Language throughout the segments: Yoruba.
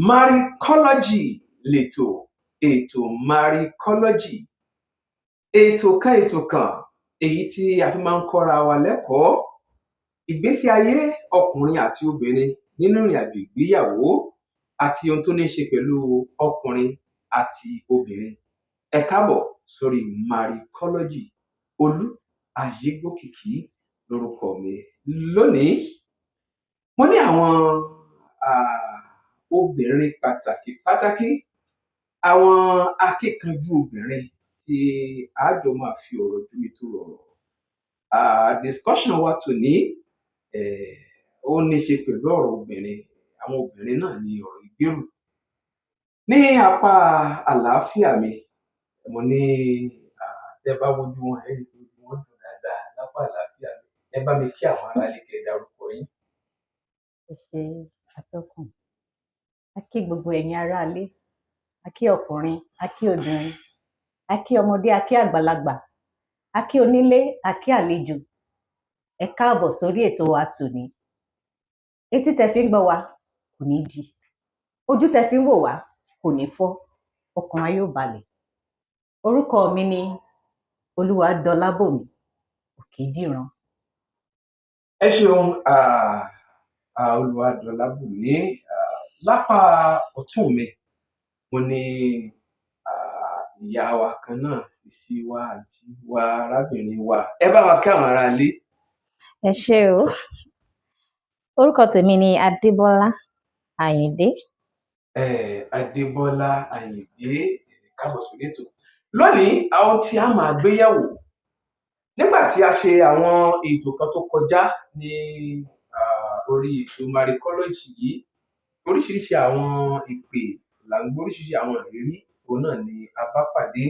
Maricology lètò, ètò Maricology, ètò kan èyí tí a fi máa ń kọ́ra wa lẹ́kọ̀ọ́ ìgbésí ayé ọkùnrin àti obìnrin nínú ìrìnàjò ìgbéyàwó àti ohun tó ní í ṣe pẹ̀lú ọkùnrin àti obìnrin. Ẹ káàbọ̀ sórí Maricology. Olú Ayégbókìkí lórúkọ mi. Lónìí, mo ní àwọn obìnrin pàtàkì, àwọn akíkanjú obìnrin tí a jọ máa fi ọ̀rọ̀ jomitoro ọ̀rọ̀. Discussion wa tòní ó ní í ṣe pẹ̀lú ọ̀rọ̀ obìnrin. Àwọn obìnrin náà ni ọ̀rọ̀ ìgbérù. Ní apá àlàáfíà mi, mo ní tẹ́ bá wojú wọn ẹ rí pé ojú wọn dùn dáadáa lápá àlàáfíà mi. Ẹ bá mi kí àwọn ará ilé kẹ́ dárúkọ yín. Ẹ ṣé atọ́kùn. A kí gbogbo ẹ̀yin aráalé, a kí ọkùnrin, a kí obìnrin, a kí ọmọdé, a kí àgbàlagbà, a kí onílé, a kí àlejò. Ẹ káàbọ̀ sórí ètò wa tòní. Etí tẹ́ fi ń gbọ́ wa kò ní di, ojú tẹ́ fi ń wò wá kò ní fọ́, ọkàn wa yóò balẹ̀. Orúkọ mi ni Olúwadọlábòmí Òkèdìran. Ẹ ṣeun Olúwadọlábòmí. Lápá ọ̀tún mi, mo ní ìyá wa kan náà, sísí wa, àǹtí wa, arábìnrin wa. Ẹ bá wa kí àwọn ará ilé. Ẹ ṣé o. Orúkọ tèmi ni Adébọ́lá Àyìndé. Adébọ́lá Àyìndé, káàbọ̀ sórí ètò. Lónìí, àwọn tí a máa gbé yẹ̀wò, nígbà tí a ṣe àwọn ètò kan tó kọjá ní orí ètò Maricology yìí, oríṣiríṣi àwọn ìpè là ń gbọ́, oríṣiríṣi àwọn ìrírí òun náà ni a bá pàdé.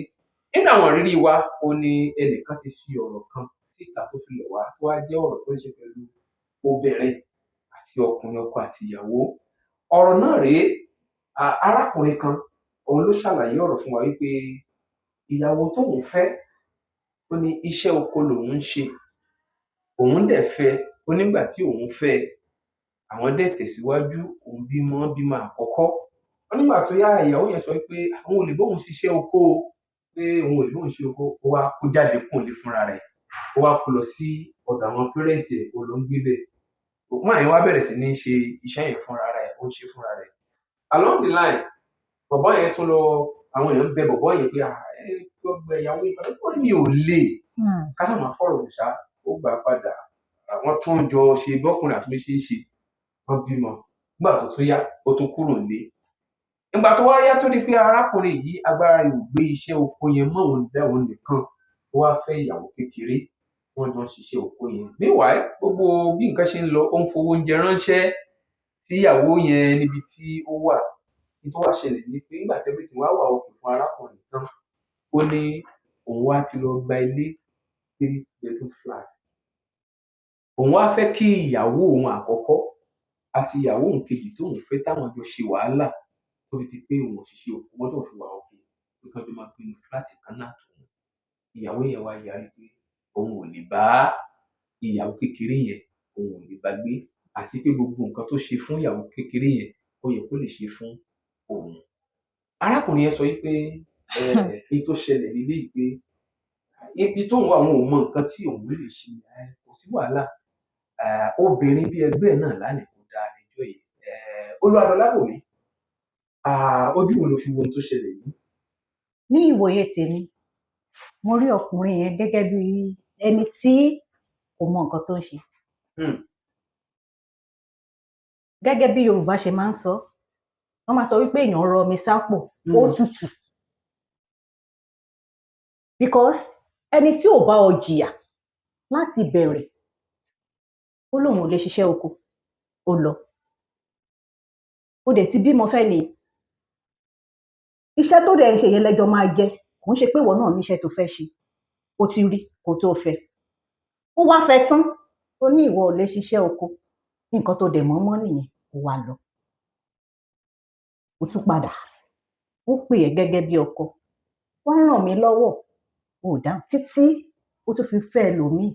Nínú àwọn ìrírí wa, ó ní ẹnìkan ti fi ọ̀rọ̀ kan síta tó fi lọ̀ wá, tó wá jẹ́ ọ̀rọ̀ tó ń ṣe pẹ̀lú obìnrin àti ọkùnrin, ọkọ àti ìyàwó. Ọ̀rọ̀ náà rèé, arákùnrin kan òun ló ṣàlàyé ọ̀rọ̀ fún wa wípé ìyàwó tóun fẹ́, ó ní iṣẹ́ oko lòun ń ṣe, òun dẹ̀ fẹ́, ó nígbà tí òun fẹ́ àwọn dẹ̀ tẹ̀síwájú, òun bímọ àkọ́kọ́. Wọ́n nígbà tó yá, ìyàwó yẹn sọ pé àwọn ò lè bóun ṣiṣẹ́ oko, pé òun ò lè bóun ṣe oko. Ó wá kó jáde kúrò nílé fúnra rẹ̀, ó wá kó lọ sí ọ̀dọ̀ àwọn pẹ́rẹ́ǹtì ẹ̀, ó lọ ń gbé bẹ̀. Woman yẹn wá bẹ̀rẹ̀ sí ní ṣe iṣẹ́ yẹn fúnra rẹ̀, ó ń ṣe fúnra rẹ̀. Along the line, bọ̀bọ́ yẹn tún lọ, àwọn èèyàn bẹ bọ̀bọ́ yẹn pé gbogbo ìyàwó yẹn padà, ó ní mi ò lè. Ká sá máa fọ̀rọ̀ ṣá, ó gbà padà. Àwọn tó ń jọ ṣe bọ́kùnrin àti méjì ṣe, wọ́n bímọ. Nígbà tó tún yá, ó tún kúrò nílé. Nígbà tó wá yá tó di pé arákùnrin yìí agbára rẹ̀ ò gbé iṣẹ́ oko yẹn mọ́, òun dá òun nìkan, ó wá fẹ́ ìyàwó kékeré tí wọ́n jọ ń ṣiṣẹ́ oko yẹn. Meanwhile, gbogbo bí nǹkan ṣe ń lọ, ó ń fowó oúnjẹ ránṣẹ́ sí ìyàwó yẹn níbi tí ó wà. Ní tó wá ṣẹlẹ̀ ní pé nígbà tẹ́bí tí wọ́n wà òkè fún arákùnrin tán, ó ní òun wá ti lọ gba ilé 3 bedroom flat. Òun wá fẹ́ kí ìyàwó òun àkọ́kọ́ àti ìyàwó òun kejì tóun fẹ́, táwọn jọ ṣe wàhálà tó fi di pé òun ò ṣiṣẹ́ oko wọ́n tó fi wà òkè, pé kán jọ máa gbé inú fúláàtì kan náà tòun. Ìyàwó yẹn wá yarí pé òun ò lè bá ìyàwó kékeré yẹn, òun ò lè bá gbé, àti pé gbogbo nǹkan tó ṣe fún ìyàwó kékeré yẹn, ó yẹ kó lè ṣe fún òun. Arákùnrin yẹn sọ wípé èyí tó ṣẹlẹ̀ nílé yìí pé ibi tóun wà, òun ò mọ nǹkan tí òun lè ṣe, kò sí wàhálà. Obìnrin bí ẹgbẹ́ náà lánàá kò dáa lẹ́jọ́ yìí. Olúwadọlábòmí, ojú wo ló fi wo ohun tó ṣẹlẹ̀ yìí? Ní ìwòye tèmi, mo rí ọkùnrin yẹn gẹ́gẹ́ bí ẹni tí kò mọ nǹkan tó ń ṣe. Gẹ́gẹ́ bí Yorùbá ṣe máa ń sọ, wọ́n máa sọ wípé èèyàn rọ omi sápò, ó tutù. Because ẹni tí ò bá ọ jìyà láti bẹ̀rẹ̀, ó lóun ò lè ṣiṣẹ́ oko, ó lọ. Ó dẹ̀ ti bímọ fẹ́ ni. Iṣẹ́ tó dẹ̀ ń ṣe yẹn lẹ́jọ́ máa jẹ, kò ń ṣe pé ìwọ náà níṣẹ́ tó fẹ́ ṣe, ó ti rí kó tó fẹ́. Ó wá fẹ́ tán, ó ní ìwọ ò lè ṣiṣẹ́ oko, nǹkan tó dẹ̀ mọ́ nìyẹn, ó wá lọ. Ó tún padà, ó pè ẹ́ gẹ́gẹ́ bí ọkọ, wá ràn mí lọ́wọ́, ó dáhùn títí ó tún fi fẹ́ ẹlòmíì.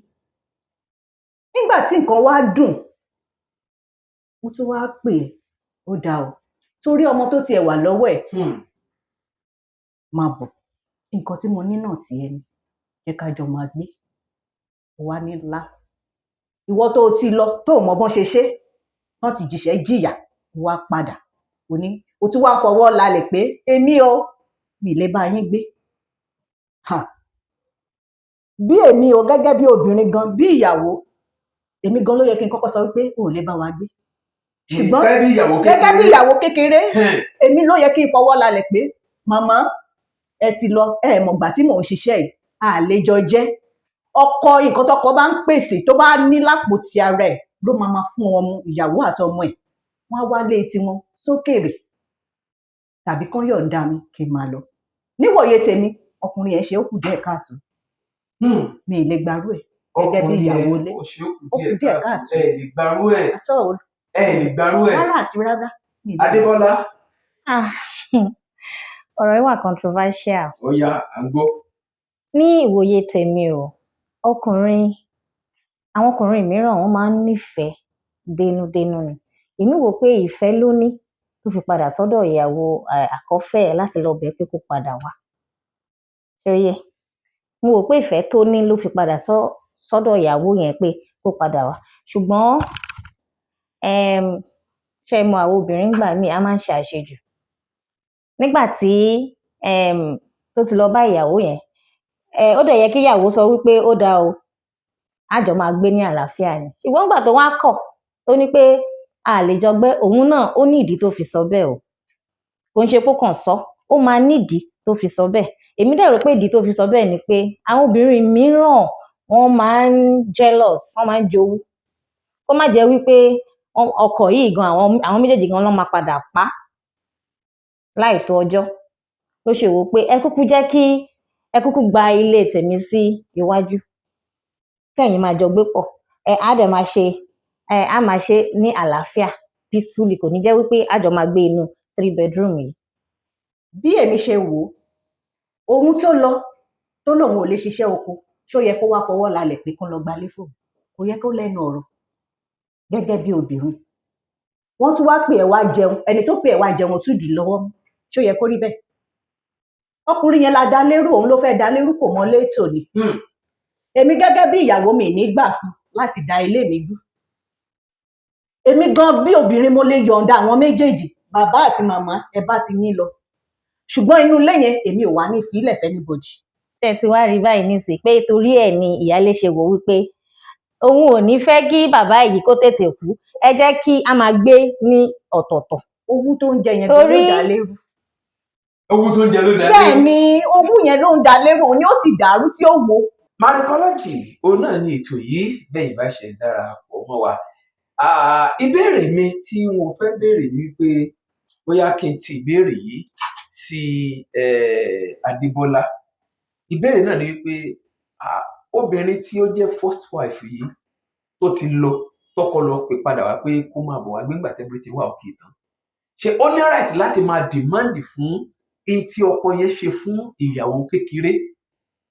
Nígbà tí nǹkan wá dùn, ó tún wá pè é, ó dáa o, torí ọmọ tó tiẹ̀ wà lọ́wọ́ ẹ̀ Hmm. máa bọ̀ nǹkan tí mo ní náà tiẹ̀ ni jẹ́ ká jọ máa gbé wá ní ńlá ìwọ tó ti lọ tó mọ bọ́n ṣe ṣe wọ́n ti jìṣẹ́ jìyà wá padà o tún wá fọwọ́ lálẹ̀ pé èmi o mi lè bá yín gbé bí èmi o gẹ́gẹ́ bí obìnrin gan bí ìyàwó èmi gan ló yẹ kí n kọ́kọ́ sọ wípé o ò lè bá wa gbé ṣùgbọ́n gẹ́gẹ́ bí ìyàwó kékeré èmi ló yẹ kí n fọwọ́ lálẹ̀ pé màmá ẹ ti lọ ẹ mọ̀gbà tí mò ń ṣiṣẹ́ yìí àlejò jẹ́ ọkọ nǹkan tọkọ bá ń pèsè tó bá ní lápò ti ara ẹ̀ ló máa fún ọmọ ìyàwó àtọmọ ẹ̀ wọ́n á wálé tiwọn sókèèrè tàbí kán yọ̀ǹda mi kí n máa lọ níwòye tèmi ọkùnrin yẹn ṣe ó kù díẹ̀ káàtó mi ì lè gbarú ẹ̀ gẹ́gẹ́ bí ìyàwó ilé ó kù díẹ̀ káàtó ẹ lè gbarú ẹ̀ àtọ́ ẹ lè gbarú ẹ̀ rárá àti rárá Adébọ́lá. ọ̀rọ̀ yìí wà controversial. Ó yá à ń gbọ́. Ní ìwòye tèmi o àwọn ọkùnrin mìíràn wọ́n máa ń nífẹ̀ẹ́ dénúdénú ni èmi wò pé ìfẹ́ ló ní tó fi padà sọ́dọ̀ ìyàwó àkọ́fẹ́ ẹ̀ láti lọ bẹ̀ pé kó padà wá ṣé yẹ mo wò pé ìfẹ́ tó ní ló fi padà sọ́dọ̀ ìyàwó yẹn pé kó padà wá ṣùgbọ́n ṣe mọ àwọn obìnrin gbà míì a máa ń ṣe àṣejù nígbà tí tó ti lọ bá ìyàwó yẹn ó dẹ̀ yẹ kí ìyàwó sọ wípé ó dáa o a jọ máa gbé ní àlàáfíà ni ṣùgbọ́n nígbà tó wá kọ̀ tó ní pé a lè jọ gbé òun náà ó ní ìdí tó fi sọ bẹ́ẹ̀ o kò ń ṣe kó kàn sọ ó máa nídìí tó fi sọ bẹ́ẹ̀ èmi dẹ̀ rò pé ìdí tó fi sọ bẹ́ẹ̀ ni pé àwọn obìnrin mìíràn wọ́n máa ń jealous wọ́n máa ń jowú kó má jẹ́ wípé ọkọ yìí gan àwọn méjèèjì gan ló máa padà pa láì tó ọjọ́ ló ṣe wò pé ẹ kúkú gba ilé tèmi sí iwájú kẹ́yìn máa jọ gbé pọ̀ á máa ṣe ní àlàáfíà peacefully kò ní jẹ́ wípé a jọ máa gbé inú 3 bedroom yìí. bí èmi ṣe wò ó ohun tó lọ tó lòun ò lè ṣiṣẹ́ oko ṣó yẹ kó wá fọwọ́ lálẹ̀ pé kó lọ gbalé fóun kò yẹ kó lẹ́nu ọ̀rọ̀ gẹ́gẹ́ bí obìnrin wọ́n tún wá pè ẹ́ wá jẹun ẹni tó pè ẹ́ wá jẹun tún dì lọ́wọ́ mú ṣó yẹ kó rí bẹ́ẹ̀ ọkùnrin yẹn la dá lérú òun ló fẹ́ dá lérú kò mọ létò ni èmi gẹ́gẹ́ bí ìyàwó mi ní gbà fún láti dá ilé mi rú èmi gan bí obìnrin mo lè yọ̀ǹda àwọn méjèèjì bàbá àti màmá ẹ bá ti yín lọ ṣùgbọ́n inú ilé yẹn èmi ò wá ní ìfilẹ̀ fẹ́nibọ̀dì. tẹ́ ti wá rí báyìí nísìnyí pé torí ẹ̀ ni ìyáálé ṣe wò wípé òun ò ní fẹ́ kí bàbá yìí kó tètè kú ẹ jẹ́ kí a máa gbé ní ọ̀tọ̀ọ̀tọ̀. owó tó ń jẹ yẹn ló dá lérú. owó tó ń jẹ ló dá lérú. bẹ́ẹ̀ ni owó yẹn ló ń dá lérú òun ni ó sì dàrú tí ó wo. Marikology òun náà ni ètò yìí bẹ́ẹ̀ bá ṣe dára pọ̀ mọ́ wa. Ìbéèrè mi tí mo fẹ́ béèrè ni wípé bóyá kí n ti ìbéèrè yìí sí Adébọ́lá. Ìbéèrè náà ni wípé obìnrin tí ó jẹ́ first wife yìí tó ti lọ tọkọ lọ pè padà wá pé kó máa bọ̀ wá gbégbà tẹ́gbẹ́ ti wà òkè tán ṣé ó ní right láti máa demand fún èyí tí ọkọ yẹn ṣe fún ìyàwó kékeré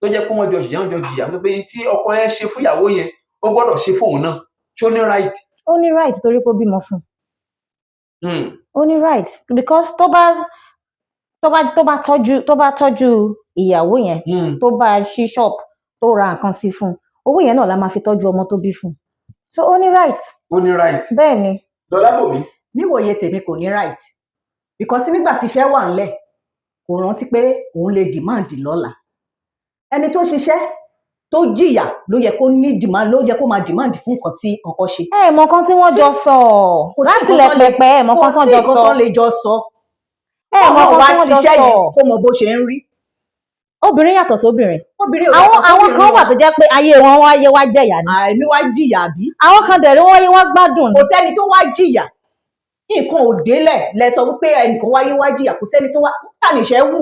tó jẹ́ pé wọ́n jọ jìyà pé èyí tí ọkọ yẹn ṣe fún ìyàwó yẹn ó gbọ́dọ̀ ṣe fóun náà ṣé ó ní right. ó ní right torí pé ó bímọ fún un. ó ní right because tó bá tọ́jú ìyàwó yẹn tó bá ṣí ṣọ́ọ̀bù tó ra nǹkan sí fún un owó yẹn náà la máa fi tọ́jú ọmọ tó bí fún un so ó ní right. ó ní right. bẹ́ẹ̀ ni. Dọlábòmí. níwòye tèmi kò ní right because nígbà tí iṣẹ́ wà ńlẹ̀ kò rántí pé òun lè demand lọ́la ẹni tó ṣiṣẹ́ tó jìyà ló yẹ kó ní demand ló yẹ kó máa demand fún nǹkan tí ọkọ ṣe. ẹ mọ kan tí wọ́n jọ sọ láti lẹ pẹpẹ ẹ mọ kan tí wọ́n jọ sọ. kò sí nǹkan tó lè jọ sọ. ẹ mọ kan tí wọ́n jọ sọ. kó mọ bó ṣe ń rí. obìnrin yàtọ̀ sí obìnrin. obìnrin ò yàtọ̀ sí obìnrin. àwọn kan wà tó jẹ́ pé ayé wọn wáyé wá jẹ̀yà ni. àìmí wá jìyà bí. àwọn kan dẹ̀rẹ̀ wáyé wá gbádùn ni. kò sẹ́ni tó wá jìyà nǹkan ò délẹ̀ lẹ sọ wípé ẹnìkan wáyé wá jìyà kò sẹ́ni tó wá ta ni ìṣẹ́ wù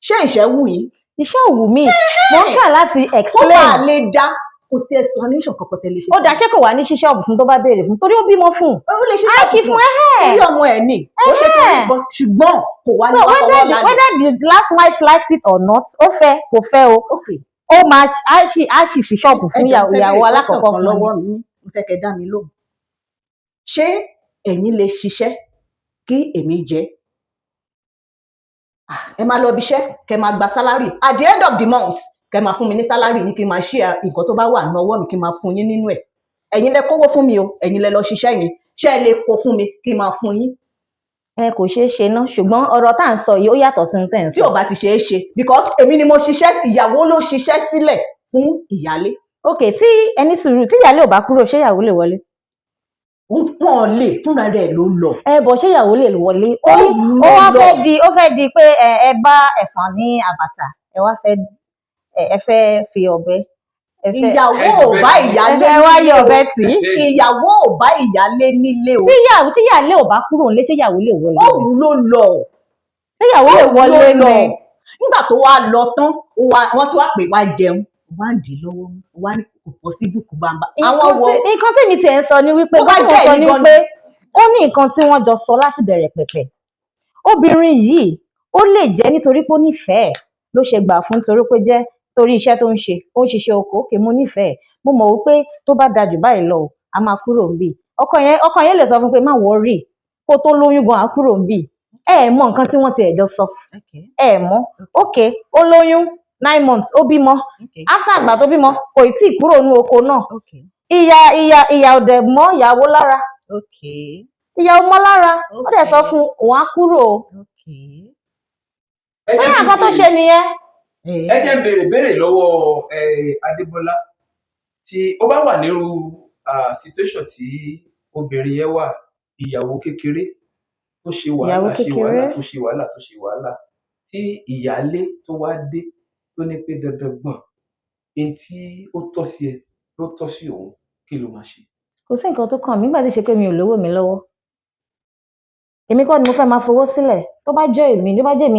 ṣé ìṣẹ́ wù yín. iṣẹ́ òwú mi mo ń kà láti explain. kó bá lè dá kò sí explanation kankan tẹ́lẹ̀ ṣe. ó dá ṣé kò wá ní ṣíṣẹ́ ọ̀bùn fún tó bá béèrè fún torí ó bímọ fún un. ó lè ṣiṣẹ́ ọ̀bùn fún torí ọmọ ẹ̀ ní ó ṣe tó nǹkan ṣùgbọ́n kò wá ní wàá fọwọ́ lálẹ́. whether the last wife likes it or not ó fẹ́ kò fẹ́ o ó máa á sì fi ṣọ́ọ̀bù fún ìyàwó alákọ̀ọ́kọ́ lọ́wọ́ mi mo fẹ́ kẹ́ dá mi lóhùn. ṣé ẹ̀yin lè ṣiṣẹ́ kí èmi jẹ. Ẹ máa lọ ibiṣẹ́ kẹ́ máa gba sálárì at the end of the month kẹ́ máa fún mi ní sálárì ní kí n máa share nǹkan tó bá wà ní ọwọ́ mi kí n máa fún yín nínú ẹ̀. Ẹ̀yin lẹ kówó fún mi o, ẹ̀yin lẹ lọ ṣiṣẹ́ yẹn, ṣé ẹ lè kó fún mi kí n máa fún yín? Kò ṣeé ṣe ná, ṣùgbọ́n ọ̀rọ̀ tá à ń sọ yìí ó yàtọ̀ sí tẹ̀ ń Tí sọ. ò bá ti ṣe é ṣe because èmi ni mo ṣiṣẹ́, ìyàwó ló ṣiṣẹ́ sílẹ̀ fún ìyálé. Ok, tí ẹni sùúrù tí ìyálé ò bá kúrò ṣé ìyàwó lè wọlé? Wọ́n lè fúnra rẹ̀ ló lọ. Bọ̀ ṣé ìyàwó lè wọlé? Ó wá fẹ́ di pé ẹ bá ẹ̀fọn ní àbàtà, ẹ fẹ́ fi ọ̀bẹ. Ìyàwó ò bá ìyálé ẹ wá yọ nílé ọ̀bẹ o. tì í. Ìyàwó ò bá ìyálé nílé o. Tí ìyálé ò bá kúrò nílé ṣé ìyàwó lè wọlé? Ó wù ló lọ. Ṣé ìyàwó lè wọlé ni? Nígbà tó wá lọ tán, wọ́n ti wá pè wá jẹun, wá ń dì í lọ́wọ́, wá ní kò possible kò bá ń bá. Nǹkan tèmi tiẹ̀ ń sọ ni wípé ó ní nǹkan tí wọ́n jọ sọ láti bẹ̀rẹ̀ pẹ̀pẹ̀. Obìnrin yìí ó lè jẹ́ nítorí pé ó nífẹ̀ẹ́ ló ṣe gbà fún torí iṣẹ́ tó ń ṣe, ó ń ṣiṣẹ́ oko, òkè mo nífẹ̀ẹ́, mo mọ̀ wípé tó bá da jù báyìí lọ a máa kúrò níbí. Ọkọ yẹn lè sọ fún pé má worry, kó tó lóyún gan a kúrò níbí. Ẹ mọ̀ nǹkan tí wọ́n ti ẹ̀jọ́ sọ, ẹ mọ̀, ok, ó lóyún 9 months ó bímọ, after àgbà tó bímọ kò tí ì kúrò ní oko náà. Ìyà ò dẹ̀ mọ́ ìyàwó lára. Ìyàwó mọ́ lára, ó dẹ̀ sọ fún òun á kúrò. Bóyá nǹkan tó ṣe nìyẹn. Ẹ jẹ́ n béèrè lọ́wọ́ Adébọ́lá, tí ó bá wà nírú situation tí obìnrin yẹn wà, ìyàwó kékeré tó ṣe wàhálà tí ìyálé tó wá dé tó ní pé dandan gbọ̀n èyí tí ó tọ́ sí ẹ ló tọ́ sí òun, kí ló máa ṣe? Kò sí nǹkan tó kàn mí nígbà tí ṣe pé mi ò lówó mi lọ́wọ́. Èmi kọ́ ni mo fẹ́ máa fowó sílẹ̀, tó bá jẹ́ èmi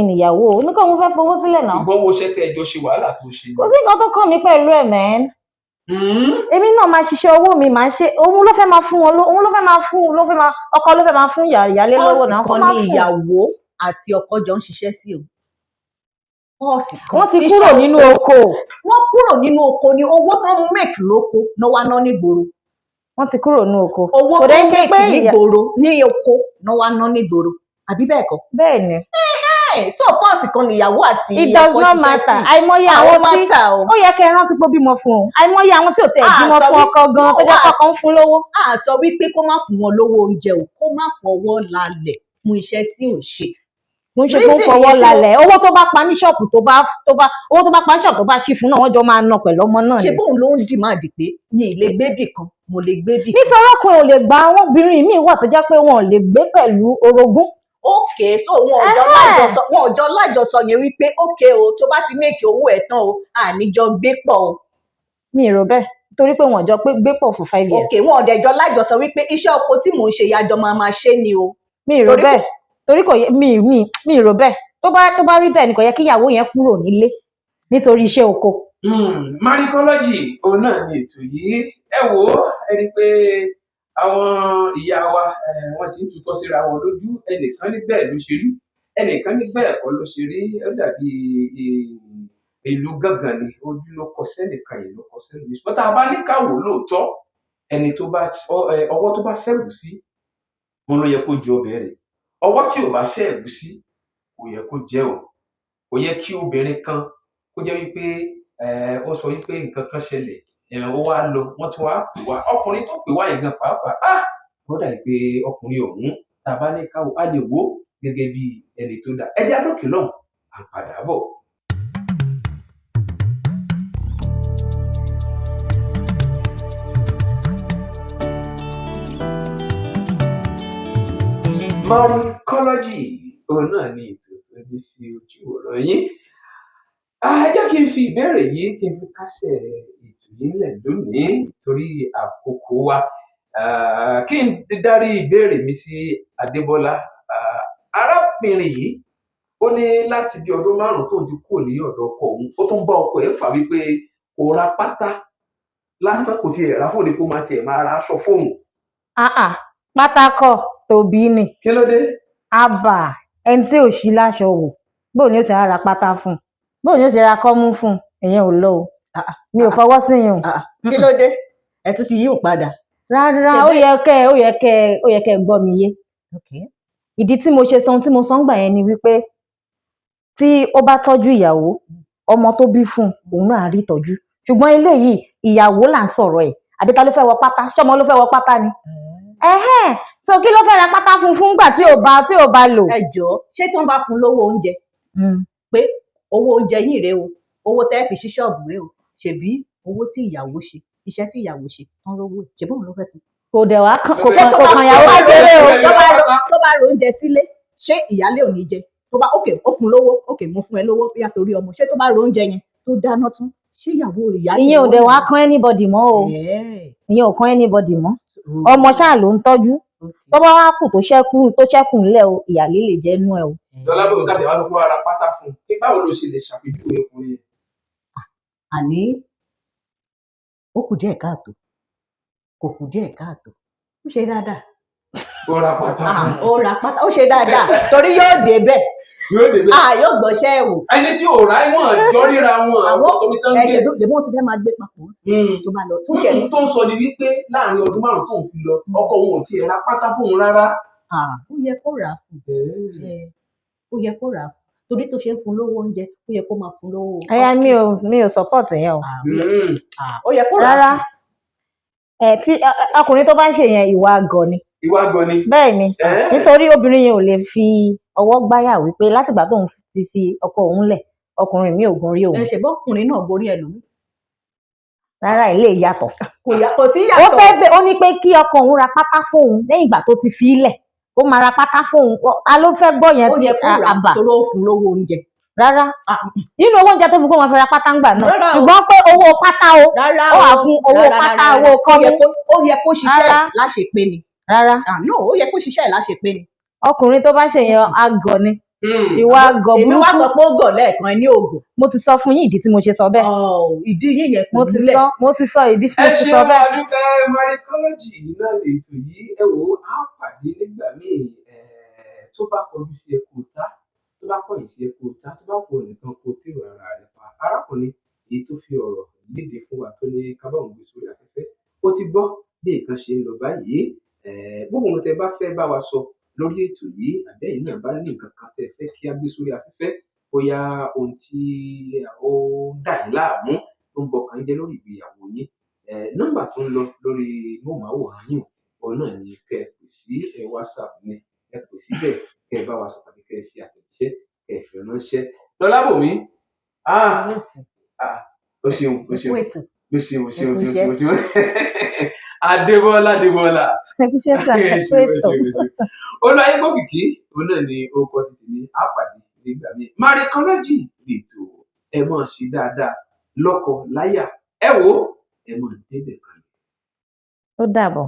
nìyàwó, èmi kọ́ mo fẹ́ fowó sílẹ̀ náà. Ṣùgbọ́n wo ṣẹ́ tẹ́ ẹjọ́ ṣe wàhálà tó ṣe. Kò sí nǹkan tó kàn mí pẹ̀lú ẹ̀ mẹ́n. Èmi náà máa ṣiṣẹ́ owó mi, máa ṣe, òun ló fẹ́ máa fún wọn, ọkọ ló fẹ́ máa fún ìyálé lọ́wọ́ náà. Pọ́ọ̀sì kan ní ìyàwó àti ọkọ jọ ń ṣiṣẹ́ sí o. Pọ́ọ̀sì kan. Wọ́n ti kúrò nínú oko. Wọ́n kúrò nínú oko ni owó tó ń make lóko náà wá ná nígboro. Wọ́n ti kúrò nínú oko. Owó tó ń make nígboro ní oko náà wá ná nígboro. Àbí bẹ́ẹ̀ kọ́? Bẹ́ẹ̀ ni. So pọ́ọ̀sì kan níyàwó àti ọkọ ṣiṣẹ́ sí. It does not matter. Àìmọye àwọn tí ó yẹ kẹ́ ẹ rántí pé ó bímọ fún un. Àìmọye àwọn tí ò tẹ̀ bímọ fún ọkọ gan tó jẹ́ kọ́kọ́ ń fún lówó. A sọ wípé kó má fún wọn lówó oúnjẹ o, kó má fọwọ́ lálẹ̀ fún iṣẹ́ tí ò ṣe. Mo ń ṣe kó fọwọ́ lálẹ̀. Owó tó bá pa ní ṣọ́ọ̀bù tó bá ṣì fún náà wọ́n jọ máa ná pẹ̀lú ọmọ náà ni. Ṣé bóun ló ń dìmáàdì pé mi ì lè gbébì kan, mo lè gbébì kan. Nítorí ọkùnrin ò lè gba àwọn obìnrin míì wà tó jẹ́ pé wọn ò lè gbé pẹ̀lú orogún. Okay, so wọn ò jọ lájọsọ yẹn wípé okay o, tó bá ti make owó ẹ̀ tán o, àníjọ gbé pọ̀ o. Mi ì rò bẹ́ẹ̀, torí pé wọn ò jọ gbé pọ̀ for 5 years. Okay, wọn ò dẹ̀ jọ lájọsọ wípé iṣẹ́ oko tí mò ń ṣe yájọ máa ṣe ni o. Mi ì rò bẹ́ẹ̀, torí kò yẹ mi ì rò bẹ́ẹ̀. Tó bá rí bẹ́ẹ̀ ni kò yẹ kí ìyàwó yẹn kúrò nílé nítorí iṣẹ́ oko. Marriage òun náà ni ètò yìí. Ẹ wò ó, ẹ rí i pé àwọn ìyá wa wọ́n ti ń tutọ́ síra wọn lójú. Ẹnìkan ní bẹ́ẹ̀ ló ṣe rí, ẹnìkan ní bẹ́ẹ̀ kọ́ ló ṣe rí. Ó dàbí ìlú gángan ni, ojú ló kọ sẹ́nìkan, ìlú kọ sẹ́nìkan. Ṣùgbọ́n tá a bá ní káwò lóòótọ́, ẹni tó bá ọwọ́ tó bá ṣẹ́gun sí wọn ló yẹ kó jẹ ọbẹ̀ rẹ̀. Ọwọ́ tí ò bá ṣẹ́gun sí kò yẹ kó jẹ́ o. Kò yẹ kí obìnrin kan kó jẹ́ wípé ó sọ wípé nǹkan kan ṣẹlẹ̀, ó wá lọ, wọ́n tún wá pè wá. Ọkùnrin tó pè wá yẹn gan pàápàá, ó dà pé ọkùnrin ọ̀hún tá a bá ní káwò á lè wò gẹ́gẹ́ bí ẹni tó dà. Ẹ jẹ́ àdókè lọ́hùn, à ń padà bọ̀. Marrickology òun náà ni ètò tó ní sí ojú ọ̀rọ̀ yín. Jẹ́ kí n fi ìbéèrè yìí kí n fi kásẹ̀ ètò yìí lẹ̀ lónìí torí àkókò wa. Kí n darí ìbéèrè mi sí Adébọ́lá. Arábìnrin yìí ó ní láti bí ọdún 5 tóun ti kúrò ní ọ̀dọ̀ ọkọ òun, ó tún bá ọkọ ẹ̀ fà wípé kò ra pátá lásán, kò tiẹ̀ rà fóun, kó máa tiẹ̀ máa ra aṣọ fóun. Pátákọ̀ tóbi ni. Kí ló dé? Àbà ẹni tí ò sí láṣọ wò, bóun ni ó ṣe ra pátá fún un, bóun ni ó ṣe ra kọ́mú fún un, ìyẹn ò lọ o. Mi ò fọwọ́ sí yẹn o. Kí ló dé? Ẹ tún ti yí ò padà. Rárá, ó yẹ kẹ́ gbọ́ mi yé. ìdí tí mo ṣe sọ ohun tí mo sọ ń gbà yẹn ni wípé tí ó bá tọ́jú ìyàwó ọmọ tó bí fún òun náà á rí ìtọ́jú ṣùgbọ́n eléyìí ìyàwó là ń sọ̀rọ̀ ẹ̀ àbí ta ló fẹ́ wọ pátá ṣọmọ ló fẹ́ wọ pátá ni so kí ló fẹ́ ra pátá fún gbà tí ò bá lò. ẹ jọ̀ọ́ ṣé tí wọ́n bá fún lówó oúnjẹ pé owó oúnjẹ yìí rèé o owó tẹ́ fi ṣí ṣọ́ọ̀bù rèé o ṣèbí owó tí ìyàwó ṣe iṣẹ́ tí ìyàwó ṣe tán lówó ẹ̀ ṣèbí òun ló fẹ́ tún. kò dẹ̀ wá kò kàn yàwó kékeré o. tó bá ro oúnjẹ sílé ṣé ìyálé ò ní jẹ tó bá ó fún lówó mo fún ẹ lówó bóyá torí ọmọ ṣé tó bá ro oúnjẹ yẹn tó dáná tún ṣé ìyàwó ìyálé. ìyẹn ò dẹ̀ wá kán anybody mọ́ o ìyẹn ò kán anybody mọ́ ọmọ ṣáà ló ń tọ́jú tó bá wá kù tó ṣẹ́kù ńlẹ̀ o ìyálé lè jẹ́ nú ẹ o. Dọlábòmí káàtì wá sọ pé ara pátá fún un báwo ló ṣe lè ṣàpèjúwe ọkùnrin yẹn. àní ó kù díẹ̀ káàtó kò kù díẹ̀ káàtó ó ṣe dáadáa. ó ra pátá fún un. ó ra pátá ó ṣe dáadáa torí yóò débẹ̀ yóò gbọ́ṣẹ́ ẹ̀ wò. ẹni tí ò rà wọn jọ ríra wọn àwọn tó fi tán gbé. ẹsẹ̀ tó wọ́n ti fẹ́ máa gbé papọ̀ tó bá lọ tó jẹ́. tó ń sọ ni wípé láàrin ọdún márùn tó ń fi lọ ọkọ òun ò tiẹ̀ ra pátá fún òun rárá. ó yẹ kó rà á fún ó yẹ kó rà á fún torí tó ṣe ń fún lówó oúnjẹ ó yẹ kó máa fún lówó. ẹyà mi ò support yẹn o. ó yẹ kó rà á fún. rárá tí ọkùnrin tó bá ń ṣe yẹn ìwà àgọ̀ ni. ìwà àgọ̀ ni. bẹ́ẹ̀ ni nítorí obìnrin yẹn ò lè fi ọwọ́ gbáyà wípé látìgbà tóun ti fi ọkọ òun lẹ̀ ọkùnrin mi ò gorí òun. ṣe bọ́ ọkùnrin náà gorí ẹlòmíì. rárá ilé ìyàtọ̀. kò sí yàtọ̀. ó ní pé kí ọkọ òun ra pátá fóun lẹ́yìn ìgbà tó ti fi í lẹ̀ ó máa ra pátá fóun a ló fẹ́ gbọ́ yẹn tí àbà tó ló fún lówó oúnjẹ. rárá nínú owó oúnjẹ tó fi kó wọn fẹ́ ra pátá ń gbà náà ṣùgbọ́n pé owó pátá o ó wà fún owó pátá owó kọ́mú. ó yẹ kó ṣiṣẹ́ láṣepé ni. rárá ó yẹ kó ṣiṣẹ́ láṣepé ni. ọkùnrin tó bá ṣe yẹn àgọ̀ ni ìwà àgọ̀ burúkú. èmi wá sọ pé ó gọ̀ lẹ́ẹ̀kan ní ògò. mo ti sọ fún yín ìdí tí mo ṣe sọ bẹ́ẹ̀. ìdí yín yẹn kò nílẹ̀. mo ti sọ ìdí tí mo ti sọ bẹ́ẹ̀. ẹ ṣe àdúgbò Marikology náà lè tò yí ẹ wò á pàdé nígbà míì tó bá kọjú sí ẹkọ ta tó bá kọ̀yìn sí ẹkọ ta tó bá kọ nìkan kó tèrò ara rẹ̀ pa arákùnrin èyí tó fi ọ̀rọ̀ léde fún wa tó ní kábàámọ̀ gbé sórí afẹ́fẹ́ ó ti gbọ́ bí nǹkan ṣe ń lọ báyìí gbogbo nǹkan tẹ bá fẹ́ bá wa sọ lórí ètò yìí àbẹ́yìn náà bá ní nǹkan kan tẹ fẹ́ kí á gbé sórí afẹ́fẹ́ bóyá ohun tí ó dà yín láàmú tó ń bọkàn jẹ́ lórí ìgbéyàwó yín nọ́mbà tó ń lọ lórí móhùnmáwòrán yìí òun náà ni kẹ́ ẹ pè sí WhatsApp ni ẹ pè síbẹ̀ kẹ́ ẹ bá wa sọ tàbí kẹ́ ẹ fi àtẹ̀jíṣẹ́ kẹ́ ẹ fi ránṣẹ́. Dọlábòmí o ṣeun Adébọ́lá Olúwayégbókìkí òun náà ni orúkọ títí ní àpàdé nígbà míì Marikology lètò ẹ máa ṣe dáadáa lọ́kọ láyà ẹ wò ẹ máa débẹ̀ kan. ó dàbọ̀.